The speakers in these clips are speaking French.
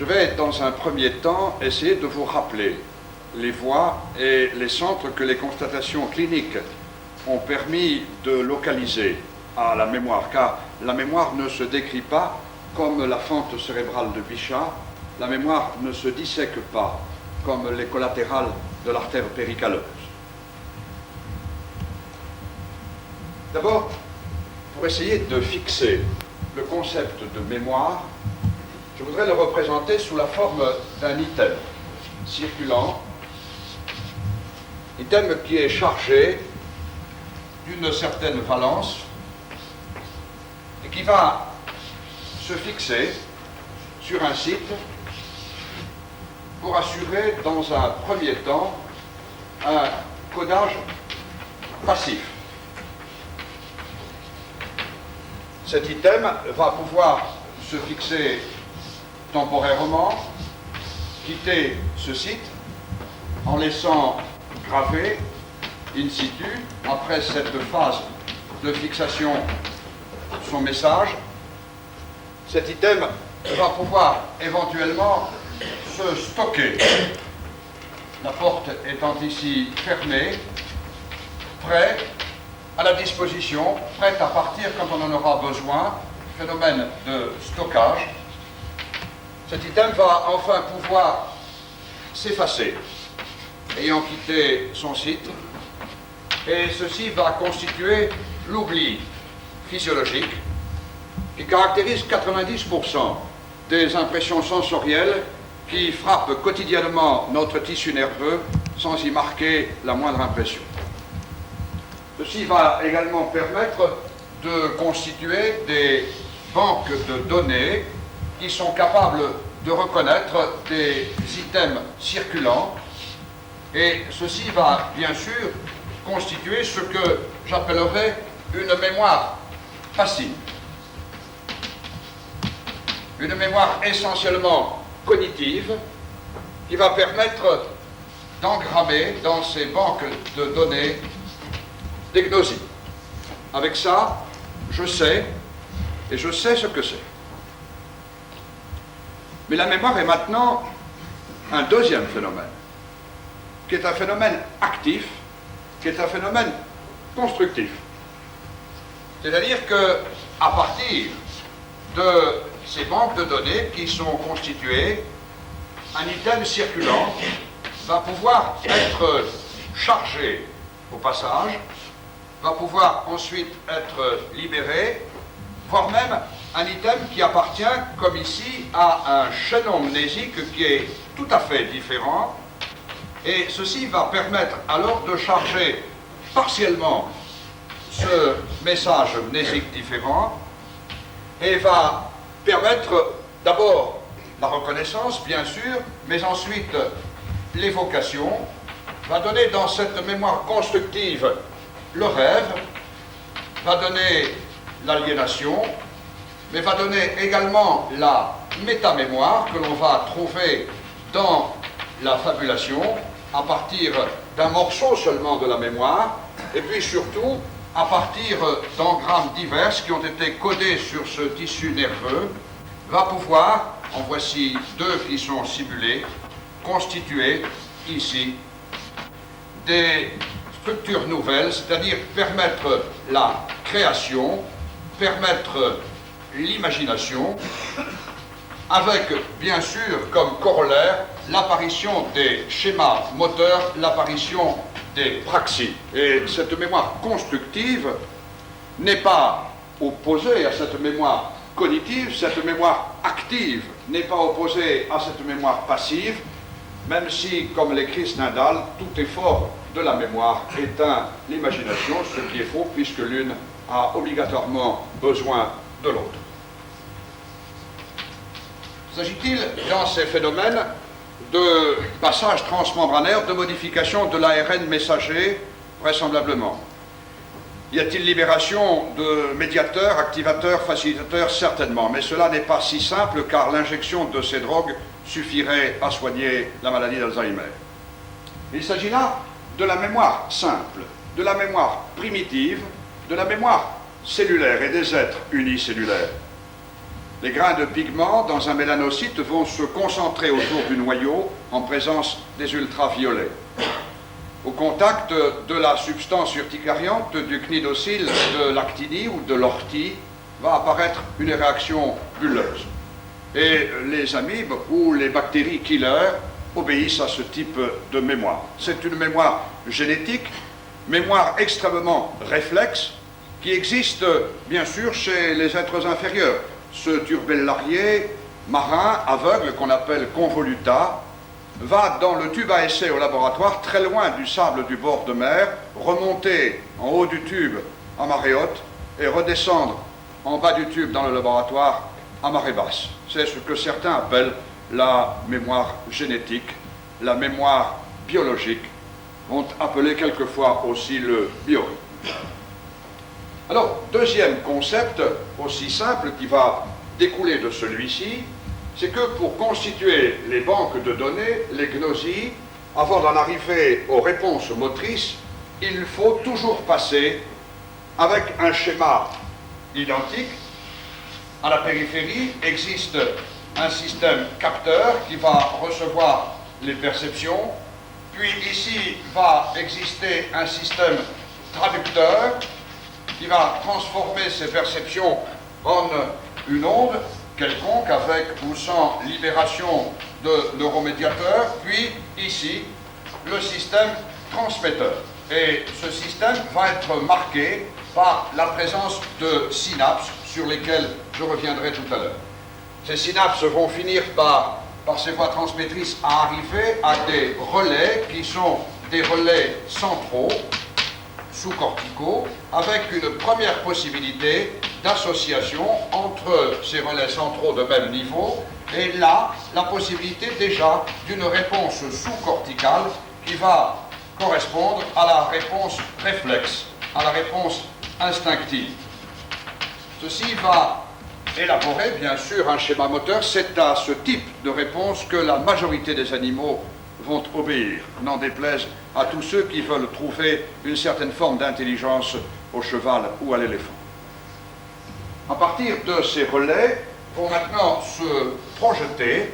Je vais, dans un premier temps, essayer de vous rappeler les voies et les centres que les constatations cliniques ont permis de localiser à la mémoire, car la mémoire ne se décrit pas comme la fente cérébrale de Bichat, la mémoire ne se dissèque pas comme les collatérales de l'artère péricaleuse. D'abord, pour essayer de fixer le concept de mémoire, je voudrais le représenter sous la forme d'un item circulant, item qui est chargé d'une certaine valence et qui va se fixer sur un site pour assurer dans un premier temps un codage passif. Cet item va pouvoir se fixer temporairement, quitter ce site en laissant graver in situ, après cette phase de fixation, son message. Cet item va pouvoir éventuellement se stocker, la porte étant ici fermée, prêt à la disposition, prêt à partir quand on en aura besoin, phénomène de stockage. Cet item va enfin pouvoir s'effacer, ayant quitté son site, et ceci va constituer l'oubli physiologique qui caractérise 90% des impressions sensorielles qui frappent quotidiennement notre tissu nerveux sans y marquer la moindre impression. Ceci va également permettre de constituer des banques de données qui sont capables de reconnaître des items circulants, et ceci va bien sûr constituer ce que j'appellerais une mémoire passive. Une mémoire essentiellement cognitive qui va permettre d'engrammer dans ces banques de données des gnosies. Avec ça, je sais, et je sais ce que c'est. Mais la mémoire est maintenant un deuxième phénomène, qui est un phénomène actif, qui est un phénomène constructif. C'est-à-dire que, à partir de ces banques de données qui sont constituées, un item circulant va pouvoir être chargé au passage, va pouvoir ensuite être libéré, voire même un item qui appartient, comme ici, à un chaînon mnésique qui est tout à fait différent, et ceci va permettre alors de charger partiellement ce message mnésique différent et va permettre d'abord la reconnaissance, bien sûr, mais ensuite l'évocation, va donner dans cette mémoire constructive le rêve, va donner l'aliénation, mais va donner également la métamémoire que l'on va trouver dans la fabulation à partir d'un morceau seulement de la mémoire, et puis surtout à partir d'engrammes divers qui ont été codés sur ce tissu nerveux, va pouvoir, en voici deux qui sont simulés, constituer ici des structures nouvelles, c'est-à-dire permettre la création, permettre l'imagination, avec bien sûr comme corollaire l'apparition des schémas moteurs, l'apparition des praxies. Et cette mémoire constructive n'est pas opposée à cette mémoire cognitive, cette mémoire active n'est pas opposée à cette mémoire passive, même si, comme l'écrit Stendhal, tout effort de la mémoire éteint l'imagination, ce qui est faux puisque l'une a obligatoirement besoin de l'autre. S'agit-il, dans ces phénomènes, de passage transmembranaire, de modification de l'ARN messager, vraisemblablement? Y a-t-il libération de médiateurs, activateurs, facilitateurs? Certainement, mais cela n'est pas si simple car l'injection de ces drogues suffirait à soigner la maladie d'Alzheimer. Il s'agit là de la mémoire simple, de la mémoire primitive, de la mémoire cellulaire et des êtres unicellulaires. Les grains de pigments dans un mélanocyte vont se concentrer autour du noyau en présence des ultraviolets. Au contact de la substance urticariante du cnidocyle, de l'actinie ou de l'ortie, va apparaître une réaction bulleuse. Et les amibes ou les bactéries killers obéissent à ce type de mémoire. C'est une mémoire génétique, mémoire extrêmement réflexe, qui existe bien sûr chez les êtres inférieurs. Ce turbellarié marin aveugle qu'on appelle convoluta va dans le tube à essai au laboratoire, très loin du sable du bord de mer, remonter en haut du tube à marée haute et redescendre en bas du tube dans le laboratoire à marée basse. C'est ce que certains appellent la mémoire génétique, la mémoire biologique, vont appeler quelquefois aussi le biorythme. Alors, deuxième concept aussi simple qui va découler de celui-ci, c'est que pour constituer les banques de données, les gnosies, avant d'en arriver aux réponses motrices, il faut toujours passer avec un schéma identique. À la périphérie existe un système capteur qui va recevoir les perceptions, puis ici va exister un système traducteur qui va transformer ces perceptions en une onde quelconque avec ou sans libération de neuromédiateurs, puis ici le système transmetteur. Et ce système va être marqué par la présence de synapses sur lesquelles je reviendrai tout à l'heure. Ces synapses vont finir par ces voies transmettrices à arriver à des relais qui sont des relais centraux, sous-corticaux, avec une première possibilité d'association entre ces relais centraux de même niveau, et là, la possibilité déjà d'une réponse sous-corticale qui va correspondre à la réponse réflexe, à la réponse instinctive. Ceci va élaborer, bien sûr, un schéma moteur. C'est à ce type de réponse que la majorité des animaux vont obéir, n'en déplaise à tous ceux qui veulent trouver une certaine forme d'intelligence au cheval ou à l'éléphant. À partir de ces relais, vont maintenant se projeter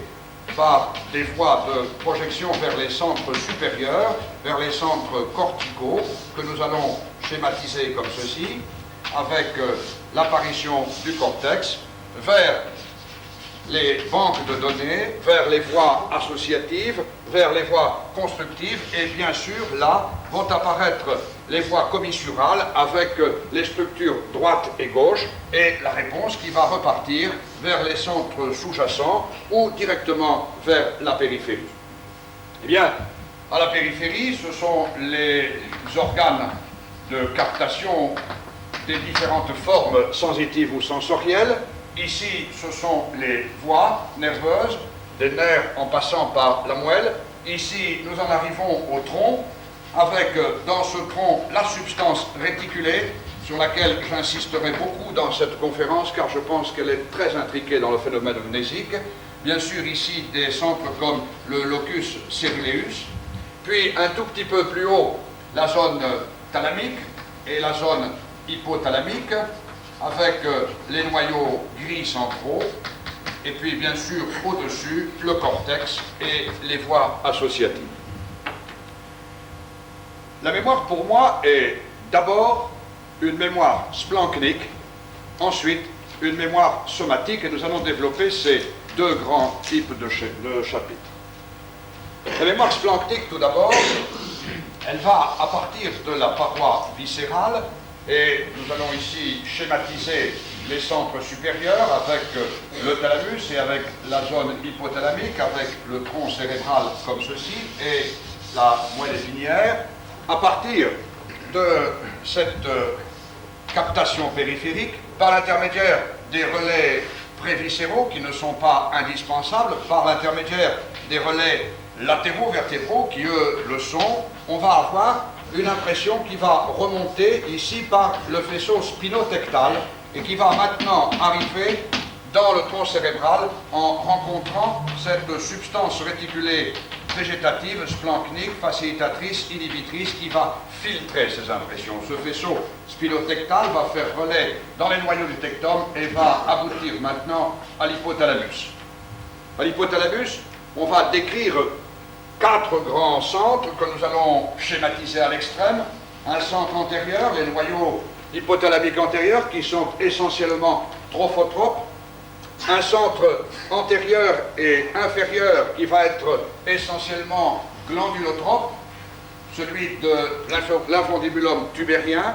par des voies de projection vers les centres supérieurs, vers les centres corticaux, que nous allons schématiser comme ceci, avec l'apparition du cortex, vers les banques de données, vers les voies associatives, vers les voies constructives, et bien sûr, là, vont apparaître les voies commissurales avec les structures droite et gauche, et la réponse qui va repartir vers les centres sous-jacents ou directement vers la périphérie. Eh bien, à la périphérie, ce sont les organes de captation des différentes formes sensitives ou sensorielles. Ici, ce sont les voies nerveuses, des nerfs en passant par la moelle. Ici, nous en arrivons au tronc, avec dans ce tronc la substance réticulée, sur laquelle j'insisterai beaucoup dans cette conférence, car je pense qu'elle est très intriquée dans le phénomène mnésique. Bien sûr, ici, des centres comme le locus ceruleus, puis un tout petit peu plus haut, la zone thalamique et la zone hypothalamique, avec les noyaux gris centraux, et puis bien sûr au-dessus le cortex et les voies associatives. La mémoire pour moi est d'abord une mémoire splanchnique, ensuite une mémoire somatique, et nous allons développer ces deux grands types de chapitres. La mémoire splanchnique tout d'abord, elle va à partir de la paroi viscérale. Et nous allons ici schématiser les centres supérieurs avec le thalamus et avec la zone hypothalamique, avec le tronc cérébral comme ceci, et la moelle épinière. À partir de cette captation périphérique, par l'intermédiaire des relais préviscéraux qui ne sont pas indispensables, par l'intermédiaire des relais latéraux vertébraux qui eux le sont, on va avoir une impression qui va remonter ici par le faisceau spinotectal et qui va maintenant arriver dans le tronc cérébral en rencontrant cette substance réticulée végétative, splanchnique, facilitatrice, inhibitrice, qui va filtrer ces impressions. Ce faisceau spinotectal va faire relais dans les noyaux du tectum et va aboutir maintenant à l'hypothalamus. À l'hypothalamus, on va décrire 4 grands centres que nous allons schématiser à l'extrême. Un centre antérieur, les noyaux hypothalamiques antérieurs, qui sont essentiellement trophotropes. Un centre antérieur et inférieur qui va être essentiellement glandulotrope, celui de l'infundibulum tubérien.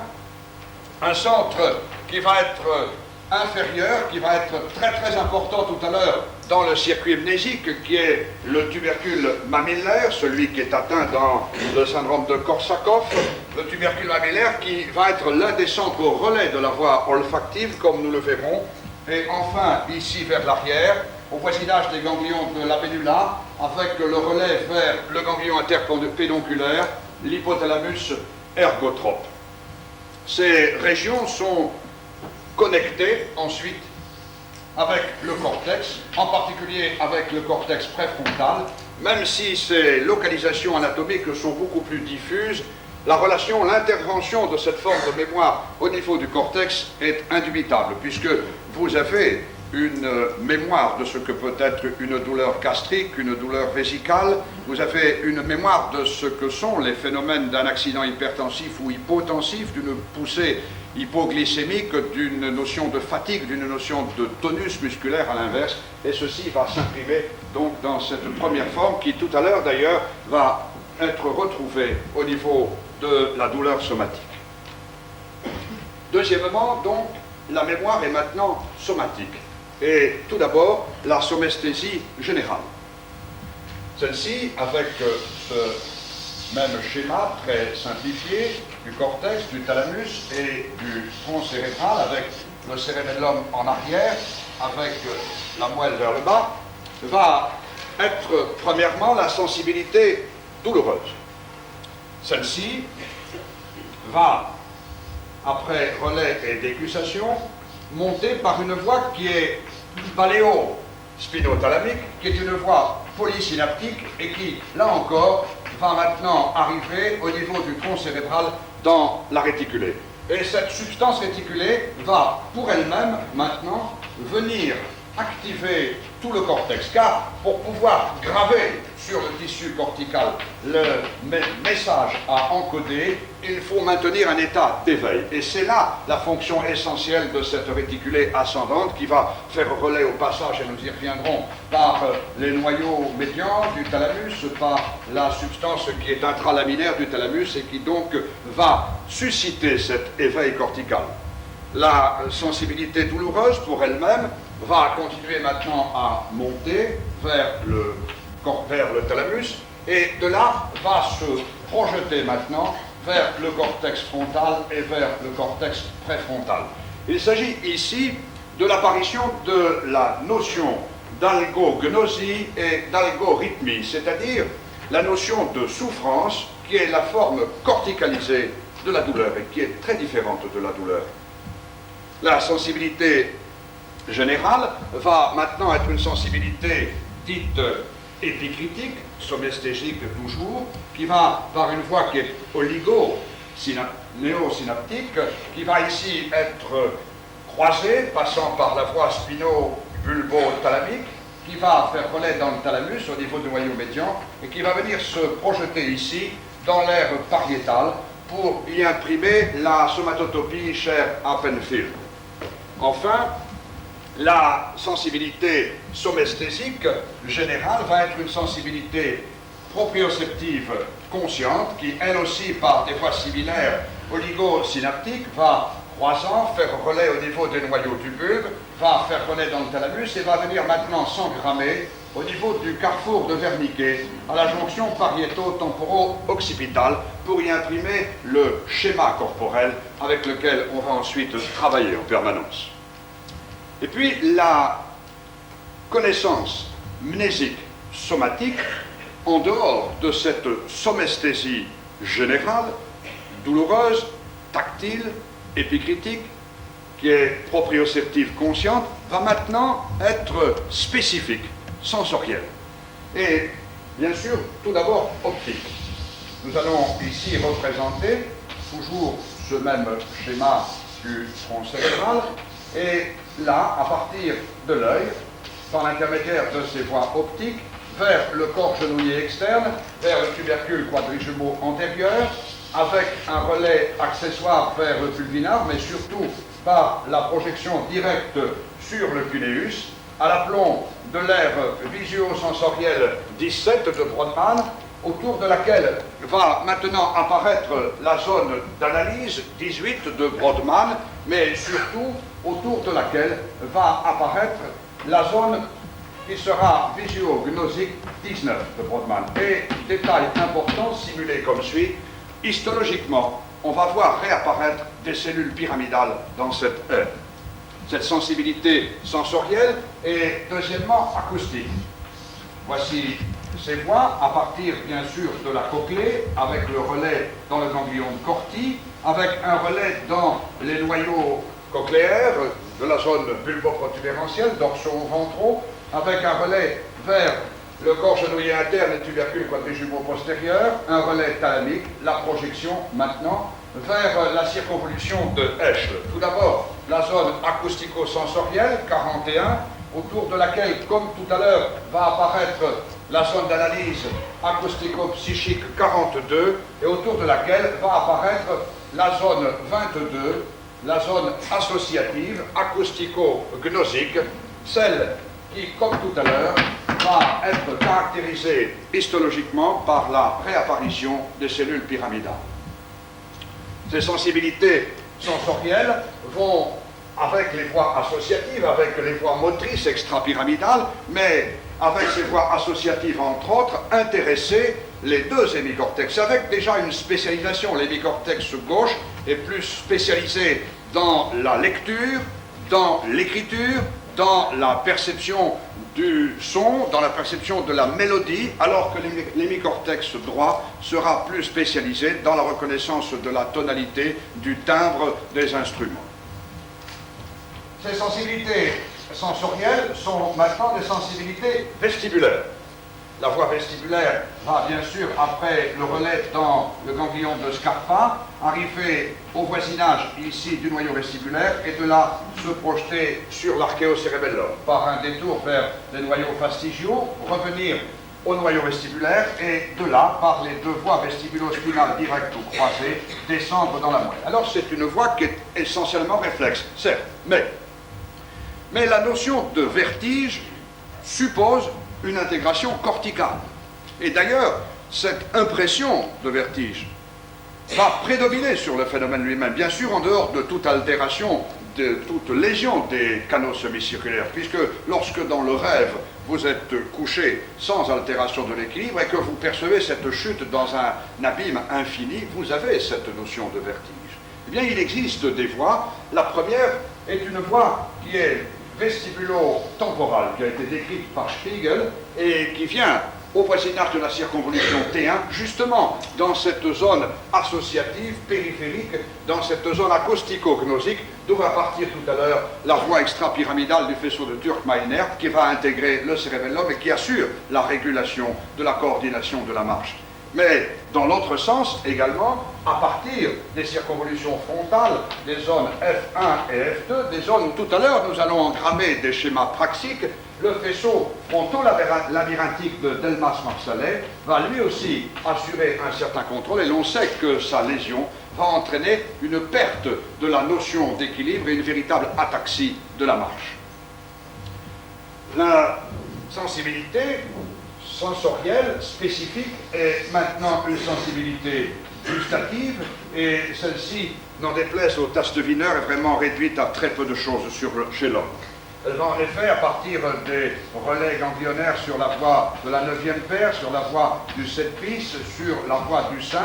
Un centre qui va être inférieur, qui va être très très important tout à l'heure dans le circuit mnésique, qui est le tubercule mamillaire, celui qui est atteint dans le syndrome de Korsakoff, le tubercule mamillaire qui va être l'un des centres relais de la voie olfactive, comme nous le verrons. Et enfin, ici vers l'arrière, au voisinage des ganglions de la pédula, avec le relais vers le ganglion interpédonculaire, l'hypothalamus ergotrope. Ces régions sont connectées ensuite avec le cortex, en particulier avec le cortex préfrontal. Même si ces localisations anatomiques sont beaucoup plus diffuses, la relation, l'intervention de cette forme de mémoire au niveau du cortex est indubitable, puisque vous avez une mémoire de ce que peut être une douleur gastrique, une douleur vésicale, vous avez une mémoire de ce que sont les phénomènes d'un accident hypertensif ou hypotensif, d'une poussée hypoglycémique, d'une notion de fatigue, d'une notion de tonus musculaire à l'inverse, et ceci va s'imprimer donc dans cette première forme qui tout à l'heure d'ailleurs va être retrouvée au niveau de la douleur somatique. Deuxièmement, donc, la mémoire est maintenant somatique. Et tout d'abord, la somesthésie générale. Celle-ci, avec ce même schéma très simplifié du cortex, du thalamus et du tronc cérébral, avec le cérébellum en arrière, avec la moelle vers le bas, va être premièrement la sensibilité douloureuse. Celle-ci va, après relais et décussation, monter par une voie qui est paléo-spinothalamique, qui est une voie polysynaptique et qui, là encore, va maintenant arriver au niveau du tronc cérébral dans la réticulée. Et cette substance réticulée va, pour elle-même, maintenant, venir activer tout le cortex, car pour pouvoir graver sur le tissu cortical le message à encoder, il faut maintenir un état d'éveil. Et c'est là la fonction essentielle de cette réticulée ascendante qui va faire relais au passage, et nous y reviendrons, par les noyaux médians du thalamus, par la substance qui est intralaminaire du thalamus et qui donc va susciter cet éveil cortical. La sensibilité douloureuse pour elle-même va continuer maintenant à monter vers le thalamus et de là va se projeter maintenant vers le cortex frontal et vers le cortex préfrontal. Il s'agit ici de l'apparition de la notion d'algognosie et d'algorhythmie, c'est-à-dire la notion de souffrance qui est la forme corticalisée de la douleur et qui est très différente de la douleur. La sensibilité générale va maintenant être une sensibilité dite épicritique, somesthésique toujours, qui va par une voie qui est néosynaptique, qui va ici être croisée, passant par la voie spino-bulbo-thalamique, qui va faire relais dans le thalamus au niveau du noyau médian, et qui va venir se projeter ici dans l'aire pariétale pour y imprimer la somatotopie chère à Penfield. Enfin, la sensibilité somesthésique générale va être une sensibilité proprioceptive consciente qui, elle aussi, par des voies similaires oligosynaptiques, va croisant, faire relais au niveau des noyaux du bulbe, va faire relais dans le thalamus et va venir maintenant s'engrammer au niveau du carrefour de Wernicke, à la jonction pariéto-temporo-occipitale, pour y imprimer le schéma corporel avec lequel on va ensuite travailler en permanence. Et puis la connaissance mnésique somatique, en dehors de cette somesthésie générale, douloureuse, tactile, épicritique, qui est proprioceptive consciente, va maintenant être spécifique, sensorielle. Et Bien sûr, tout d'abord optique. Nous allons ici représenter toujours ce même schéma du tronc cérébral, et là, à partir de l'œil, par l'intermédiaire de ces voies optiques, vers le corps genouillé externe, vers le tubercule quadrijumeau antérieur, avec un relais accessoire vers le pulvinar, mais surtout par la projection directe sur le cuneus, à l'aplomb de l'aire visio-sensorielle 17 de Brodmann, autour de laquelle va maintenant apparaître la zone d'analyse 18 de Brodmann, mais surtout autour de laquelle va apparaître la zone qui sera visio-gnosique 19 de Brodmann. Et détail important, simulé comme suit, histologiquement, on va voir réapparaître des cellules pyramidales dans cette aire. Cette sensibilité sensorielle et deuxièmement acoustique. Voici ces voies à partir bien sûr de la cochlée, avec le relais dans le ganglion de Corti, avec un relais dans les noyaux cochléaires de la zone bulboprotubérantielle, dorsaux-ventraux, avec un relais vers le corps genouillé interne et tubercule quadrijumeau postérieur, un relais thalamique, la projection maintenant vers la circonvolution de Eschle. Tout d'abord, la zone acoustico-sensorielle, 41, autour de laquelle, comme tout à l'heure, va apparaître la zone d'analyse acoustico-psychique 42, et autour de laquelle va apparaître la zone 22, la zone associative acoustico-gnosique, celle qui, comme tout à l'heure, va être caractérisée histologiquement par la réapparition des cellules pyramidales. Ces sensibilités sensorielles vont, avec les voies associatives, avec les voies motrices extrapyramidales, mais avec ces voies associatives, entre autres, intéresser les deux hémicortex, avec déjà une spécialisation. L'hémicortex gauche est plus spécialisé dans la lecture, dans l'écriture, dans la perception du son, dans la perception de la mélodie, alors que l'hémicortex droit sera plus spécialisé dans la reconnaissance de la tonalité, du timbre des instruments. Ces sensibilités sensorielles sont maintenant des sensibilités vestibulaires. La voie vestibulaire va bien sûr, après le relais dans le ganglion de Scarpa, arriver au voisinage ici du noyau vestibulaire et de là se projeter sur l'archéocérébellum par un détour vers les noyaux fastigiaux, revenir au noyau vestibulaire et de là, par les deux voies vestibulo-spinales directes ou croisées, descendre dans la moelle. Alors c'est une voie qui est essentiellement réflexe, certes, mais la notion de vertige suppose une intégration corticale. Et d'ailleurs, cette impression de vertige va prédominer sur le phénomène lui-même, bien sûr en dehors de toute altération, de toute lésion des canaux semi-circulaires, puisque lorsque dans le rêve, vous êtes couché sans altération de l'équilibre et que vous percevez cette chute dans un abîme infini, vous avez cette notion de vertige. Eh bien, il existe des voies. La première est une voie qui est vestibulo-temporale, qui a été décrite par Spiegel et qui vient au voisinage de la circonvolution T1, justement dans cette zone associative, périphérique, dans cette zone acoustico-gnosique, d'où va partir tout à l'heure la voie extrapyramidale du faisceau de Turk-Meiner, qui va intégrer le cérébellum et qui assure la régulation de la coordination de la marche. Mais dans l'autre sens également, à partir des circonvolutions frontales, des zones F1 et F2, des zones où tout à l'heure nous allons engrammer des schémas praxiques, le faisceau fronto-labyrinthique de Delmas-Marsalet va lui aussi assurer un certain contrôle et l'on sait que sa lésion va entraîner une perte de la notion d'équilibre et une véritable ataxie de la marche. La sensibilité sensorielle spécifique est maintenant une sensibilité gustative et celle-ci, n'en déplaise aux tasses de Wiener, est vraiment réduite à très peu de choses chez l'homme. Elle va en effet, à partir des relais ganglionnaires sur la voie de la 9e paire, sur la voie du 7 bis, sur la voie du 5,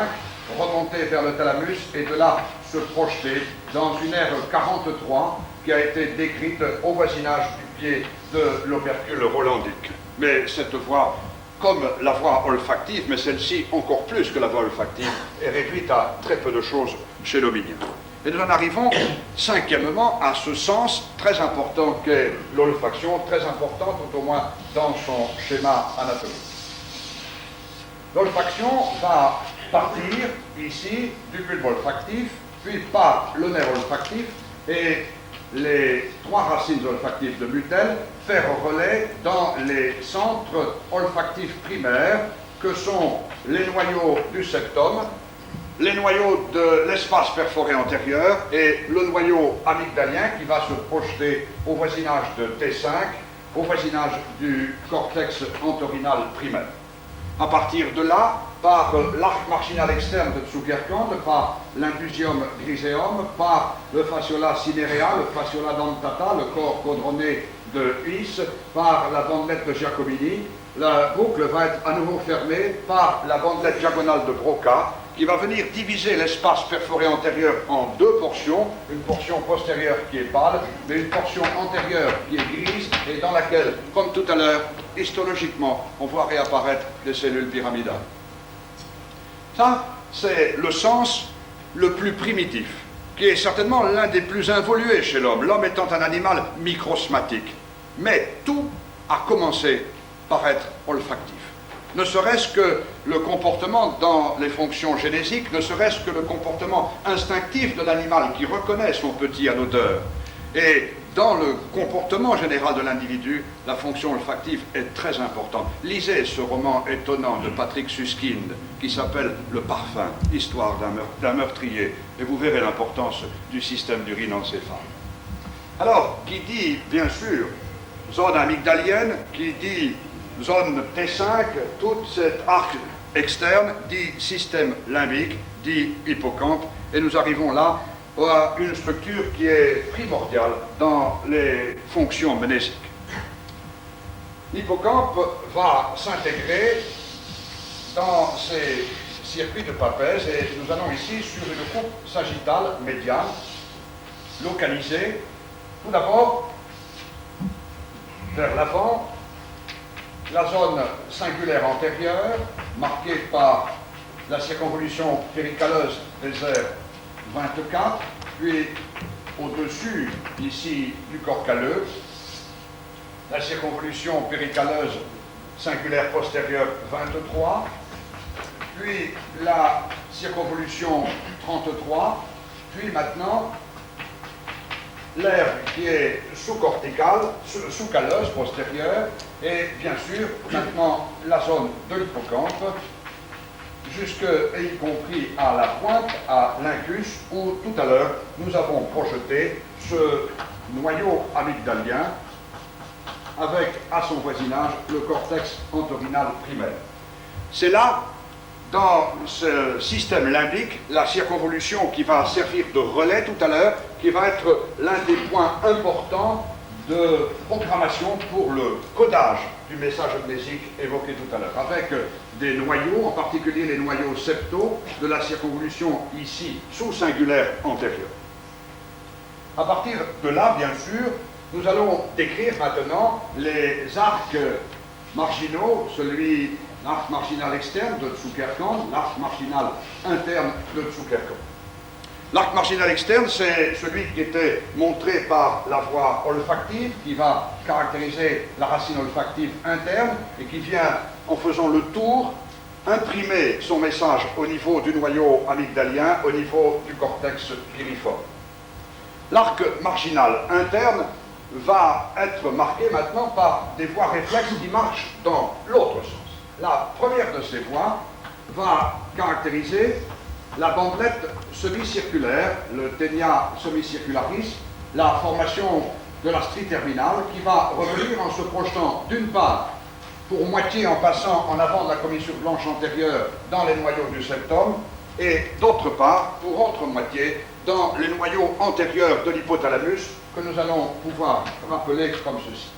remonter vers le thalamus et de là se projeter dans une aire 43 qui a été décrite au voisinage du pied de l'opercule rolandique. Mais cette voie, comme la voie olfactive, mais celle-ci encore plus que la voie olfactive, est réduite à très peu de choses chez l'hominien. Et nous en arrivons, cinquièmement, à ce sens très important qu'est l'olfaction, très important tout au moins dans son schéma anatomique. L'olfaction va partir ici du bulbe olfactif, puis par le nerf olfactif, et les trois racines olfactives de Mutel faire relais dans les centres olfactifs primaires que sont les noyaux du septum, les noyaux de l'espace perforé antérieur et le noyau amygdalien qui va se projeter au voisinage de T5, au voisinage du cortex entorhinal primaire. À partir de là, par l'arc marginal externe de Zuckerkand, par l'indusium griseum, par le fasciola cinerea, le fasciola dentata, le corps chaudronné de His, par la bandelette de Giacomini, la boucle va être à nouveau fermée par la bandelette diagonale de Broca, qui va venir diviser l'espace perforé antérieur en deux portions, une portion postérieure qui est pâle, mais une portion antérieure qui est grise, et dans laquelle, comme tout à l'heure, histologiquement, on voit réapparaître des cellules pyramidales. Ça, c'est le sens le plus primitif, qui est certainement l'un des plus involués chez l'homme, l'homme étant un animal microsmatique. Mais tout a commencé par être olfactif. Ne serait-ce que le comportement dans les fonctions génésiques, ne serait-ce que le comportement instinctif de l'animal qui reconnaît son petit à l'odeur. Et dans le comportement général de l'individu, la fonction olfactive est très importante. Lisez ce roman étonnant de Patrick Suskind qui s'appelle Le Parfum, histoire d'un meurtrier, et vous verrez l'importance du système d'urinencéphale. Alors, qui dit, bien sûr, zone amygdalienne, qui dit zone T5, toute cette arc externe dit système limbique, dit hippocampe, et nous arrivons là à une structure qui est primordiale dans les fonctions mnésiques. L'hippocampe va s'intégrer dans ces circuits de Papez, et nous allons ici sur une coupe sagittale médiane, localisée, tout d'abord, vers l'avant, la zone singulaire antérieure, marquée par la circonvolution péricaleuse des aires 24, puis au-dessus, ici, du corps calleux, la circonvolution péricaleuse singulaire postérieure 23, puis la circonvolution 33, puis maintenant l'aire qui est sous-corticale, sous-calleuse postérieure, et bien sûr, maintenant, la zone de l'hippocampe, jusque, et y compris à la pointe, à l'incus, où tout à l'heure, nous avons projeté ce noyau amygdalien avec, à son voisinage, le cortex entorhinal primaire. C'est là, dans ce système limbique, la circonvolution qui va servir de relais tout à l'heure, qui va être l'un des points importants de programmation pour le codage du message mnésique évoqué tout à l'heure, avec des noyaux, en particulier les noyaux septaux de la circonvolution ici, sous-singulaire antérieure. À partir de là, bien sûr, nous allons décrire maintenant les arcs marginaux, l'arc marginal externe de Zuckerkand, l'arc marginal interne de Zuckerkand. L'arc marginal externe, c'est celui qui était montré par la voie olfactive, qui va caractériser la racine olfactive interne et qui vient, en faisant le tour, imprimer son message au niveau du noyau amygdalien, au niveau du cortex piriforme. L'arc marginal interne va être marqué maintenant par des voies réflexes qui marchent dans l'autre sens. La première de ces voies va caractériser la bandelette semi-circulaire, le ténia semicircularis, la formation de la strie terminale qui va revenir en se projetant d'une part pour moitié en passant en avant de la commissure blanche antérieure dans les noyaux du septum et d'autre part pour autre moitié dans les noyaux antérieurs de l'hypothalamus que nous allons pouvoir rappeler comme ceci.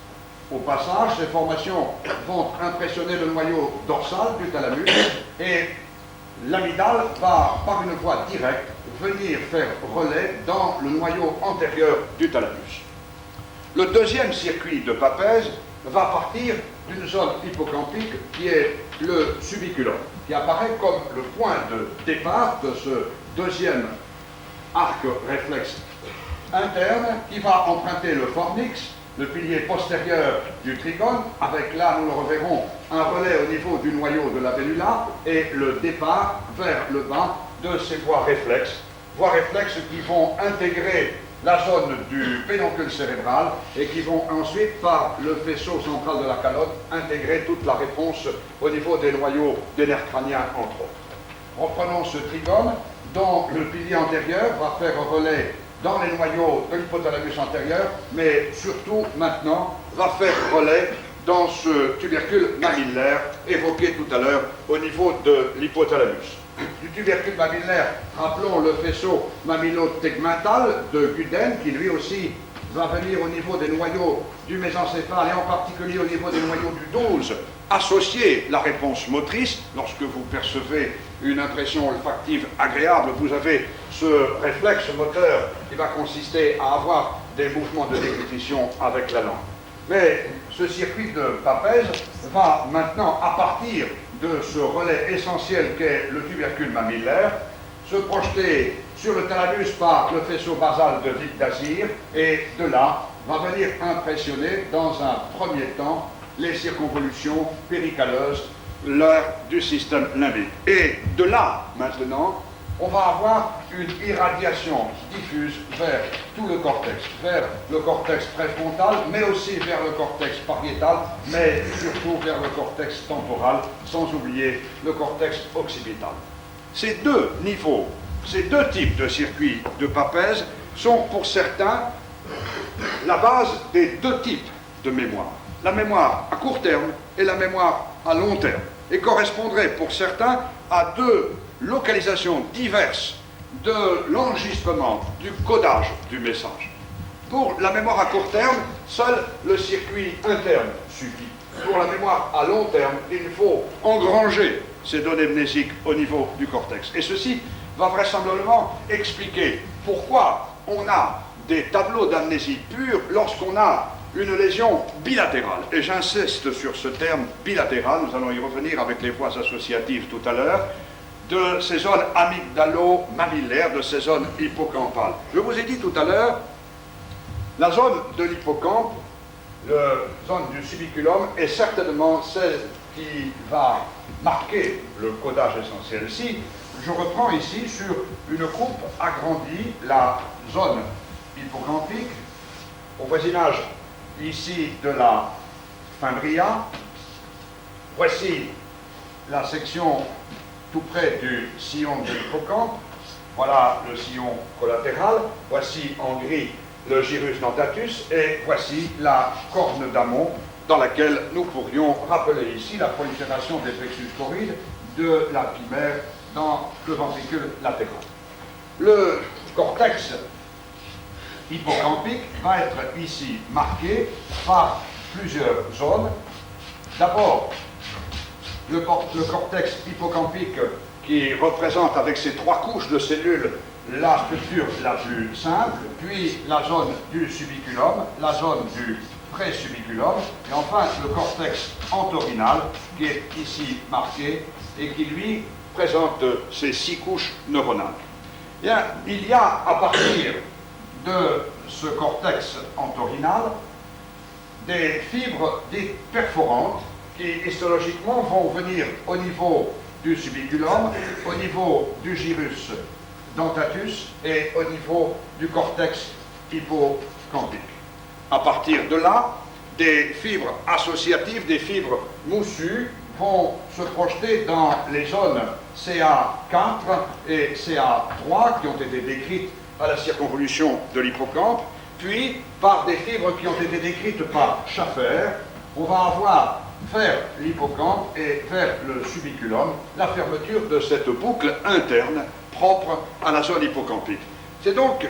Au passage, ces formations vont impressionner le noyau dorsal du thalamus et l'amygdale va, par une voie directe, venir faire relais dans le noyau antérieur du thalamus. Le deuxième circuit de Papez va partir d'une zone hippocampique qui est le subiculum, qui apparaît comme le point de départ de ce deuxième arc réflexe interne qui va emprunter le fornix le pilier postérieur du trigone, avec là, nous le reverrons, un relais au niveau du noyau de la vellula et le départ vers le bas de ces voies réflexes qui vont intégrer la zone du pédoncule cérébral et qui vont ensuite, par le faisceau central de la calotte, intégrer toute la réponse au niveau des noyaux des nerfs crâniens, entre autres. Reprenons ce trigone dont le pilier antérieur va faire relais dans les noyaux de l'hypothalamus antérieur, mais surtout maintenant va faire relais dans ce tubercule mamillaire évoqué tout à l'heure au niveau de l'hypothalamus. Du tubercule mamillaire, rappelons le faisceau mamillo-tegmental de Guden, qui lui aussi va venir au niveau des noyaux du mésencéphale et en particulier au niveau des noyaux du 12, associer la réponse motrice. Lorsque vous percevez une impression olfactive agréable, vous avez ce réflexe moteur qui va consister à avoir des mouvements de déglutition avec la langue. Mais ce circuit de Papez va maintenant, à partir de ce relais essentiel qu'est le tubercule mamillaire, se projeter sur le thalamus par le faisceau basal de Witt-Dazir et de là va venir impressionner dans un premier temps les circonvolutions péricalleuses, l'heure du système limbique. Et de là, maintenant, on va avoir une irradiation diffuse vers tout le cortex préfrontal, mais aussi vers le cortex pariétal, mais surtout vers le cortex temporal, sans oublier le cortex occipital. Ces deux niveaux, ces deux types de circuits de Papez sont pour certains la base des deux types de mémoire. La mémoire à court terme et la mémoire à long terme, et correspondraient pour certains à deux localisations diverses de l'enregistrement, du codage du message. Pour la mémoire à court terme, seul le circuit interne suffit. Pour la mémoire à long terme, il faut engranger ces données mnésiques au niveau du cortex. Et ceci va vraisemblablement expliquer pourquoi on a des tableaux d'amnésie pure lorsqu'on a une lésion bilatérale. Et j'insiste sur ce terme bilatéral, nous allons y revenir avec les voies associatives tout à l'heure, de ces zones amygdalo-mamillaires, de ces zones hippocampales. Je vous ai dit tout à l'heure, la zone de l'hippocampe, la zone du subiculum, est certainement celle qui va marquer le codage essentiel. Si je reprends ici sur une coupe agrandie, la zone hippocampique, au voisinage ici de la fimbria, voici la section tout près du sillon de l'hippocampe, voilà le sillon collatéral, voici en gris le gyrus dentatus, et voici la corne d'amont dans laquelle nous pourrions rappeler ici la prolifération des plexus choroïdes de la pimère dans le ventricule latéral. Le cortex hippocampique va être ici marqué par plusieurs zones. D'abord, le cortex hippocampique qui représente avec ses trois couches de cellules la structure la plus simple, puis la zone du subiculum, la zone du présubiculum, et enfin le cortex entorhinal qui est ici marqué et qui lui présente ces 6 couches neuronales. Bien, il y a à partir de ce cortex entorhinal des fibres dites perforantes qui histologiquement vont venir au niveau du subiculum, au niveau du gyrus dentatus et au niveau du cortex hippocampique. À partir de là, des fibres associatives, des fibres moussues vont se projeter dans les zones CA4 et CA3 qui ont été décrites à la circonvolution de l'hippocampe, puis par des fibres qui ont été décrites par Schaffer, on va avoir vers l'hippocampe et vers le subiculum la fermeture de cette boucle interne propre à la zone hippocampique. C'est donc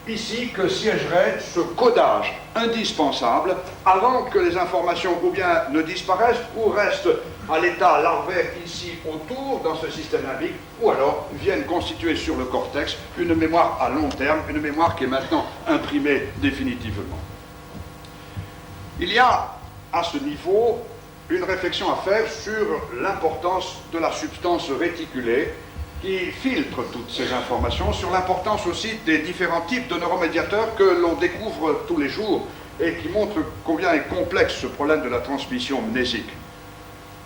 ici que siégerait ce codage indispensable avant que les informations ou bien ne disparaissent ou restent à l'état larvaire ici autour dans ce système limbique ou alors viennent constituer sur le cortex une mémoire à long terme, une mémoire qui est maintenant imprimée définitivement. Il y a à ce niveau une réflexion à faire sur l'importance de la substance réticulée qui filtre toutes ces informations, sur l'importance aussi des différents types de neuromédiateurs que l'on découvre tous les jours et qui montre combien est complexe ce problème de la transmission mnésique.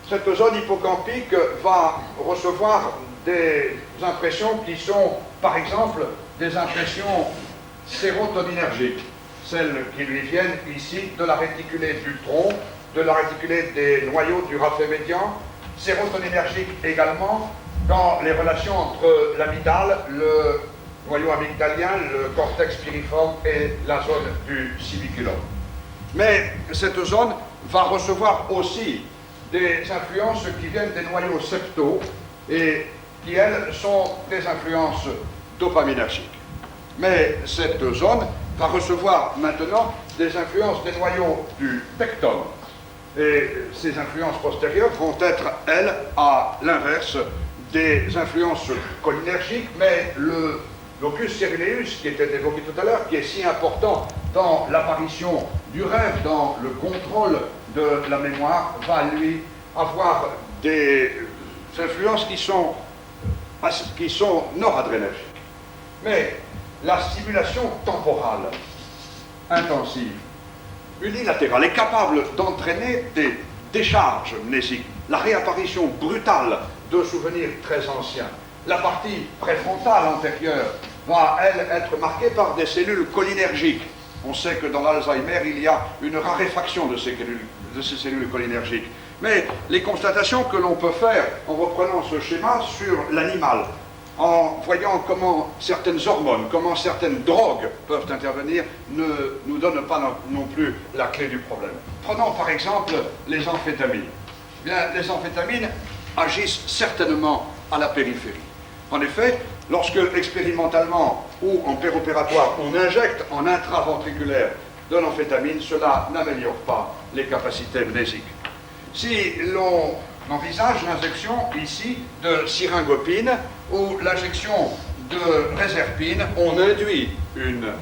Cette zone hippocampique va recevoir des impressions qui sont, par exemple, des impressions sérotoninergiques, celles qui lui viennent ici de la réticulée du tronc, de la réticulée des noyaux du raphet médian, sérotoninergique également dans les relations entre l'amygdale, le noyau amygdalien, le cortex piriforme et la zone du sibiculum. Mais cette zone va recevoir aussi des influences qui viennent des noyaux septaux et qui, elles, sont des influences dopaminergiques. Mais cette zone va recevoir maintenant des influences des noyaux du pectum. Et ces influences postérieures vont être, elles, à l'inverse des influences cholinergiques, mais le locus ceruleus, qui était évoqué tout à l'heure, qui est si important dans l'apparition du rêve, dans le contrôle de la mémoire, va lui avoir des influences qui sont noradrénergiques. Mais la stimulation temporale intensive, unilatérale, est capable d'entraîner des décharges mnésiques, la réapparition brutale de souvenirs très anciens. La partie préfrontale antérieure va, elle, être marquée par des cellules cholinergiques. On sait que dans l'Alzheimer, il y a une raréfaction de ces cellules cholinergiques. Mais les constatations que l'on peut faire en reprenant ce schéma sur l'animal, en voyant comment certaines hormones, comment certaines drogues peuvent intervenir, ne nous donnent pas non plus la clé du problème. Prenons par exemple les amphétamines. Bien, les amphétamines agissent certainement à la périphérie. En effet, lorsque expérimentalement ou en péropératoire, on injecte en intraventriculaire de l'amphétamine, cela n'améliore pas les capacités mnésiques. Si l'on envisage l'injection ici de syringopine ou l'injection de réserpine, on induit une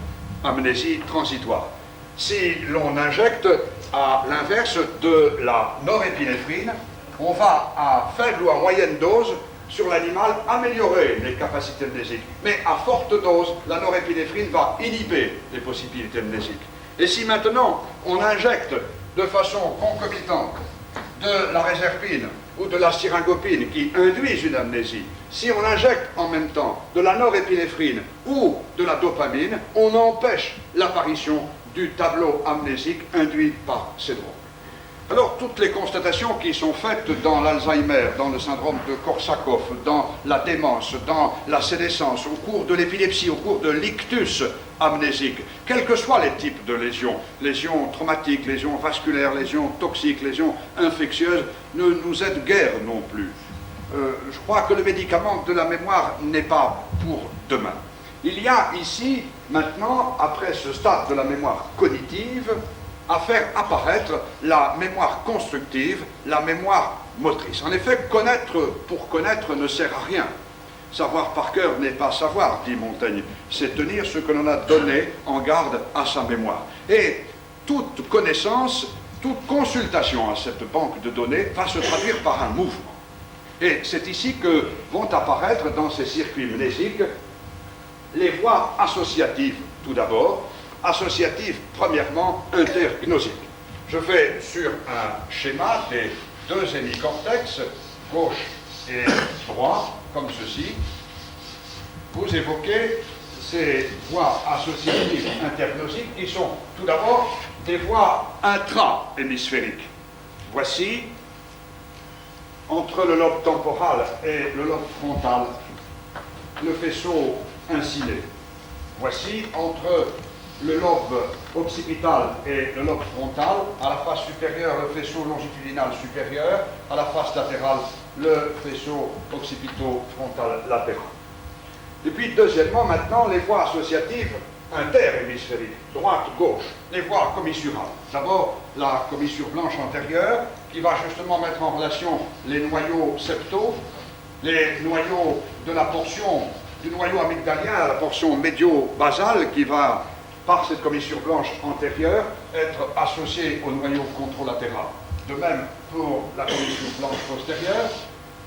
amnésie transitoire. Si l'on injecte à l'inverse de la norépinéphrine, on va à faible ou à moyenne dose sur l'animal améliorer les capacités mnésiques. Mais à forte dose, la norépinéphrine va inhiber les possibilités mnésiques. Et si maintenant on injecte de façon concomitante de la réserpine ou de la syringopine qui induisent une amnésie, si on injecte en même temps de la norépinéphrine ou de la dopamine, on empêche l'apparition du tableau amnésique induit par ces drogues. Alors, toutes les constatations qui sont faites dans l'Alzheimer, dans le syndrome de Korsakoff, dans la démence, dans la sénescence, au cours de l'épilepsie, au cours de l'ictus amnésique, quels que soient les types de lésions, lésions traumatiques, lésions vasculaires, lésions toxiques, lésions infectieuses, ne nous aident guère non plus. Je crois que le médicament de la mémoire n'est pas pour demain. Il y a ici, maintenant, après ce stade de la mémoire cognitive, à faire apparaître la mémoire constructive, la mémoire motrice. En effet, connaître pour connaître ne sert à rien. Savoir par cœur n'est pas savoir, dit Montaigne, c'est tenir ce que l'on a donné en garde à sa mémoire. Et toute connaissance, toute consultation à cette banque de données va se traduire par un mouvement. Et c'est ici que vont apparaître dans ces circuits mnésiques les voies associatives, tout d'abord, associatives, premièrement, intergnosiques. Je fais sur un schéma des deux hémicortex, gauche et droit, comme ceci. Vous évoquez ces voies associatives intergnosiques qui sont tout d'abord des voies intra-hémisphériques. Voici, entre le lobe temporal et le lobe frontal, le faisceau inciné. Voici, entre le lobe occipital et le lobe frontal, à la face supérieure, le faisceau longitudinal supérieur, à la face latérale, le faisceau occipito-frontal latéral. Et puis, deuxièmement, maintenant, les voies associatives interhémisphériques, droite-gauche, les voies commissurales. D'abord, la commissure blanche antérieure, qui va justement mettre en relation les noyaux septaux, les noyaux de la portion du noyau amygdalien à la portion médio-basale, qui va, par cette commissure blanche antérieure, être associée au noyau contralatéral. De même pour la commissure blanche postérieure.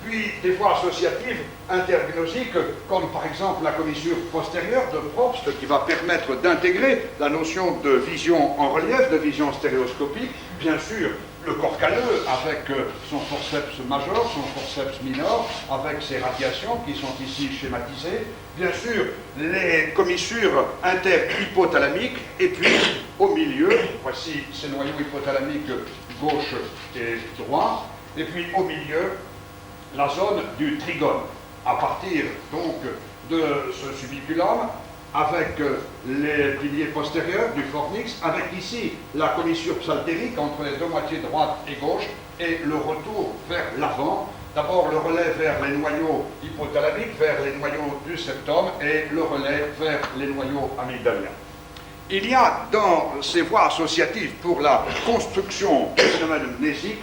puis des voies associatives intergnosiques, comme par exemple la commissure postérieure de Probst, qui va permettre d'intégrer la notion de vision en relief, de vision stéréoscopique, bien sûr, le corps calleux avec son forceps majeur, son forceps minor, avec ses radiations qui sont ici schématisées, bien sûr les commissures interhypothalamiques, et puis au milieu, voici ces noyaux hypothalamiques gauche et droit, et puis au milieu la zone du trigone, à partir donc de ce subiculum, avec les piliers postérieurs du fornix, avec ici la commissure psaltérique entre les deux moitiés droite et gauche, et le retour vers l'avant. D'abord le relais vers les noyaux hypothalamiques, vers les noyaux du septum, et le relais vers les noyaux amygdaliens. Il y a dans ces voies associatives pour la construction du phénomène mnésique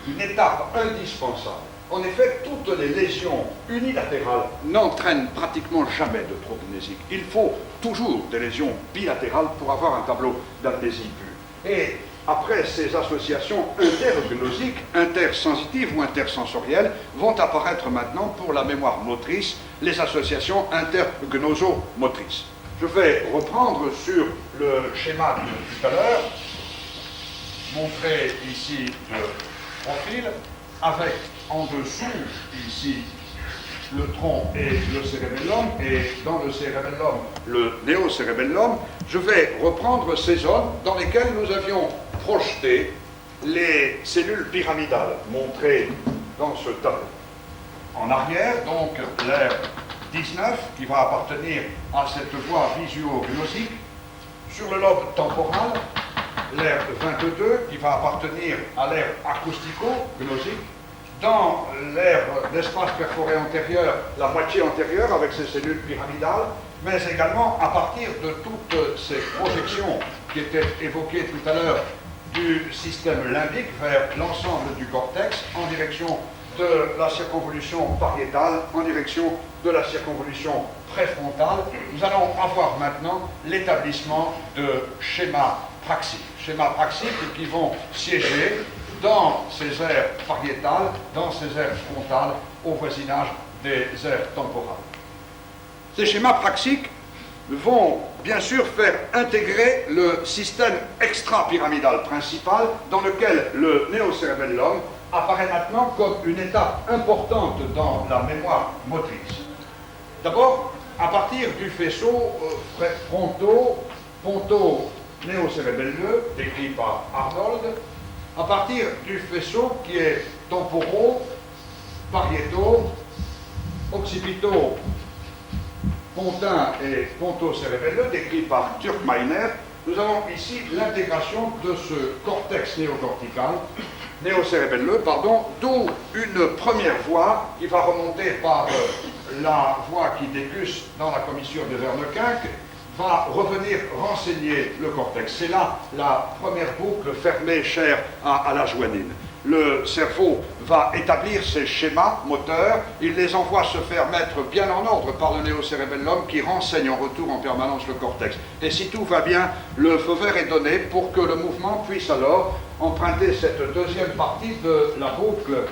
une étape indispensable. En effet, toutes les lésions unilatérales n'entraînent pratiquement jamais de troubles mnésiques. Il faut toujours des lésions bilatérales pour avoir un tableau d'amnésie pure. Et après, ces associations intergnosiques, intersensitives ou intersensorielles vont apparaître maintenant pour la mémoire motrice, les associations intergnosomotrices. Je vais reprendre sur le schéma de tout à l'heure, montrer ici le profil, avec en dessous, ici, le tronc et le cérébellum, et dans le cérébellum, le néocérébellum. Je vais reprendre ces zones dans lesquelles nous avions projeté les cellules pyramidales montrées dans ce tableau. En arrière, donc, l'aire 19, qui va appartenir à cette voie visuognosique. Sur le lobe temporal, l'aire 22, qui va appartenir à l'aire acoustico-gnosique. Dans l'aire d'espace perforé antérieur, la moitié antérieure avec ses cellules pyramidales, mais également à partir de toutes ces projections qui étaient évoquées tout à l'heure du système limbique vers l'ensemble du cortex en direction de la circonvolution pariétale, en direction de la circonvolution préfrontale. Nous allons avoir maintenant l'établissement de schémas praxiques. Schémas praxiques qui vont siéger dans ces aires pariétales, dans ces aires frontales, au voisinage des aires temporales. Ces schémas praxiques vont bien sûr faire intégrer le système extra-pyramidal principal dans lequel le néocérébellum apparaît maintenant comme une étape importante dans la mémoire motrice. D'abord, à partir du faisceau ponto-néocérébelleux, décrit par Arnold, à partir du faisceau qui est temporo-occipito-pontin et ponto-cérébelleux, décrit par Turkmeiner, nous avons ici l'intégration de ce cortex néocérébelleux, d'où une première voie qui va remonter par la voie qui déguste dans la commissure de Wernicke, va revenir renseigner le cortex. C'est là la première boucle fermée chère à la joanine. Le cerveau va établir ses schémas moteurs, il les envoie se faire mettre bien en ordre par le néocérébellum qui renseigne en retour en permanence le cortex. Et si tout va bien, le feu vert est donné pour que le mouvement puisse alors emprunter cette deuxième partie de la boucle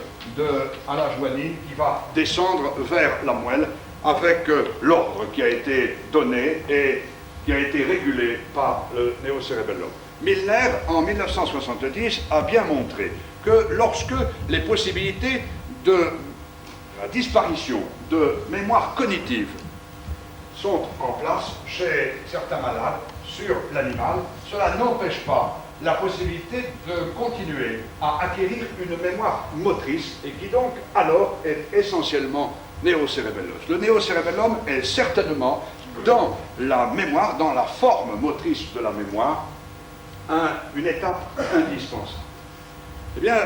à la joanine qui va descendre vers la moelle avec l'ordre qui a été donné et qui a été régulé par le néocérébellum. Milner, en 1970, a bien montré que lorsque les possibilités de la disparition de mémoire cognitive sont en place chez certains malades, sur l'animal, cela n'empêche pas la possibilité de continuer à acquérir une mémoire motrice et qui donc alors est essentiellement néocérébelleuse. Le néocérébellum est certainement dans la mémoire, dans la forme motrice de la mémoire, une étape indispensable. Eh bien,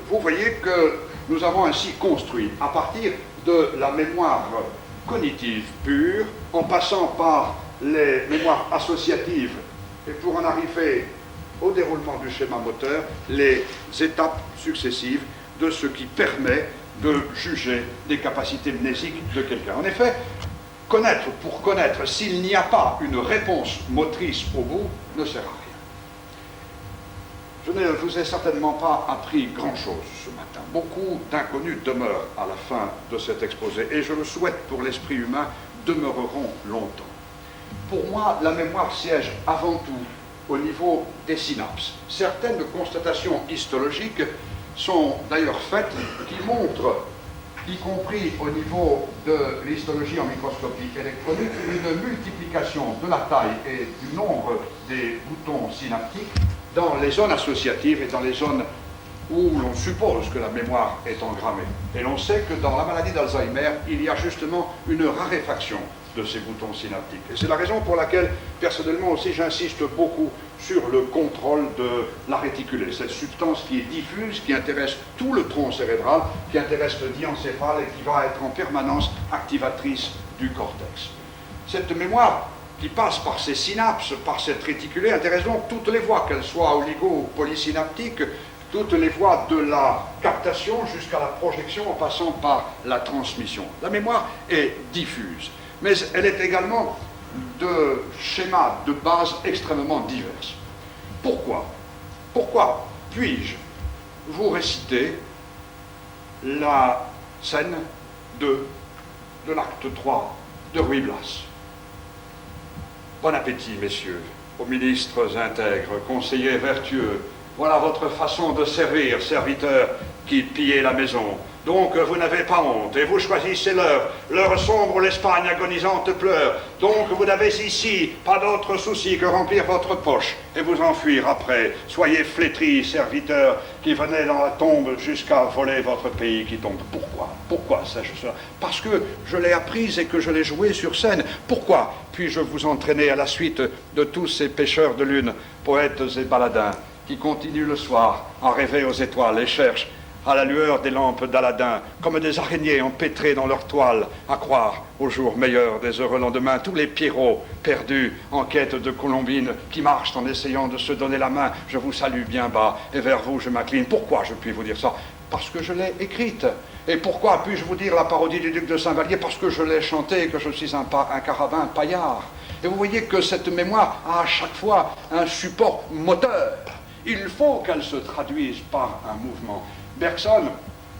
vous voyez que nous avons ainsi construit, à partir de la mémoire cognitive pure, en passant par les mémoires associatives, et pour en arriver au déroulement du schéma moteur, les étapes successives de ce qui permet de juger des capacités mnésiques de quelqu'un. En effet, connaître pour connaître, s'il n'y a pas une réponse motrice au bout, ne sert à rien. je ne vous ai certainement pas appris grand-chose ce matin. Beaucoup d'inconnus demeurent à la fin de cet exposé, et je le souhaite pour l'esprit humain, demeureront longtemps. Pour moi, la mémoire siège avant tout au niveau des synapses. Certaines constatations histologiques sont d'ailleurs faites qui montrent, y compris au niveau de l'histologie en microscopie électronique, une multiplication de la taille et du nombre des boutons synaptiques dans les zones associatives et dans les zones où l'on suppose que la mémoire est engrammée. Et l'on sait que dans la maladie d'Alzheimer, il y a justement une raréfaction de ces boutons synaptiques. Et c'est la raison pour laquelle, personnellement aussi, j'insiste beaucoup sur le contrôle de la réticulée, cette substance qui est diffuse, qui intéresse tout le tronc cérébral, qui intéresse le diencéphale et qui va être en permanence activatrice du cortex. Cette mémoire qui passe par ces synapses, par cette réticulée, intéresse donc toutes les voies, qu'elles soient oligo ou polysynaptiques, toutes les voies de la captation jusqu'à la projection en passant par la transmission. La mémoire est diffuse, mais elle est également de schémas de base extrêmement diverses. Pourquoi puis-je vous réciter la scène 2 de l'acte 3 de Ruy Blas? Bon appétit, messieurs, aux ministres intègres, conseillers vertueux. Voilà votre façon de servir, serviteurs qui pillez la maison. Donc vous n'avez pas honte, et vous choisissez l'heure sombre où l'Espagne agonisante pleure. Donc vous n'avez ici pas d'autre souci que remplir votre poche et vous enfuir après. Soyez flétris, serviteurs, qui venez dans la tombe jusqu'à voler votre pays qui tombe. Pourquoi sais-je cela? Parce que je l'ai apprise et que je l'ai jouée sur scène. Pourquoi puis-je vous entraîner à la suite de tous ces pêcheurs de lune, poètes et baladins, qui continuent le soir à rêver aux étoiles et cherchent à la lueur des lampes d'Aladin, comme des araignées empêtrées dans leur toile, à croire au jour meilleur des heureux lendemains, tous les Pierrots perdus en quête de Colombine, qui marchent en essayant de se donner la main. Je vous salue bien bas, et vers vous je m'incline. Pourquoi je puis vous dire ça? Parce que je l'ai écrite. Et pourquoi puis-je vous dire la parodie du duc de Saint-Vallier? Parce que je l'ai chantée et que je suis un carabin paillard. Et vous voyez que cette mémoire a à chaque fois un support moteur. Il faut qu'elle se traduise par un mouvement. Bergson,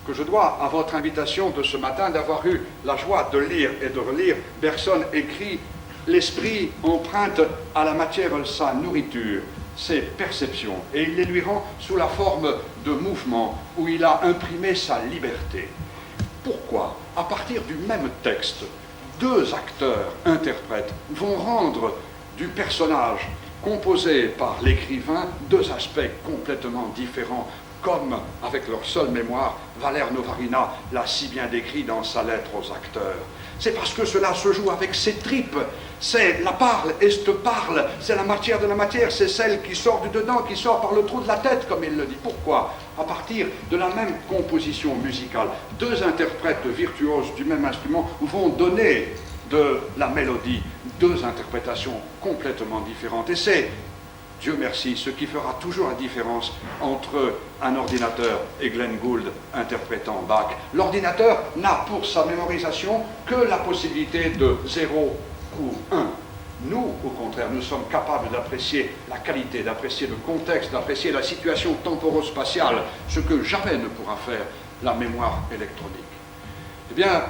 que je dois à votre invitation de ce matin d'avoir eu la joie de lire et de relire, Bergson écrit « L'esprit emprunte à la matière sa nourriture, ses perceptions, et il les lui rend sous la forme de mouvements où il a imprimé sa liberté. » Pourquoi, à partir du même texte, deux acteurs, interprètes, vont rendre du personnage composé par l'écrivain deux aspects complètement différents, comme, avec leur seule mémoire, Valère Novarina l'a si bien décrit dans sa lettre aux acteurs. C'est parce que cela se joue avec ses tripes. C'est la parle, est parle, c'est la matière de la matière, c'est celle qui sort du dedans, qui sort par le trou de la tête, comme il le dit. Pourquoi? À partir de la même composition musicale, deux interprètes virtuoses du même instrument vont donner de la mélodie deux interprétations complètement différentes. Et c'est, Dieu merci, ce qui fera toujours la différence entre un ordinateur et Glenn Gould interprétant Bach. L'ordinateur n'a pour sa mémorisation que la possibilité de 0 ou 1. Nous, au contraire, nous sommes capables d'apprécier la qualité, d'apprécier le contexte, d'apprécier la situation temporo-spatiale, ce que jamais ne pourra faire la mémoire électronique. Eh bien,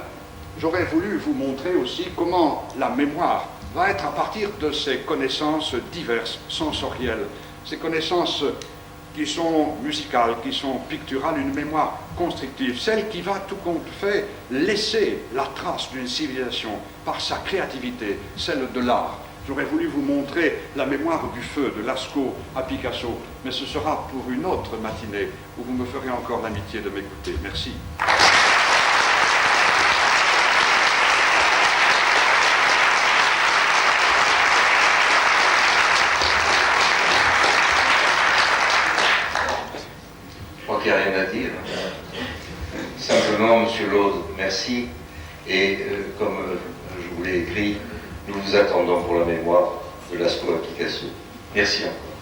j'aurais voulu vous montrer aussi comment la mémoire va être à partir de ces connaissances diverses, sensorielles, ces connaissances qui sont musicales, qui sont picturales, une mémoire constructive, celle qui va tout compte fait laisser la trace d'une civilisation par sa créativité, celle de l'art. J'aurais voulu vous montrer la mémoire du feu de Lascaux à Picasso, mais ce sera pour une autre matinée où vous me ferez encore l'amitié de m'écouter. Merci. Il n'y a rien à dire. Simplement, Monsieur Laude, merci. Et comme je vous l'ai écrit, nous vous attendons pour la mémoire de Lascaux à Picasso. Merci encore.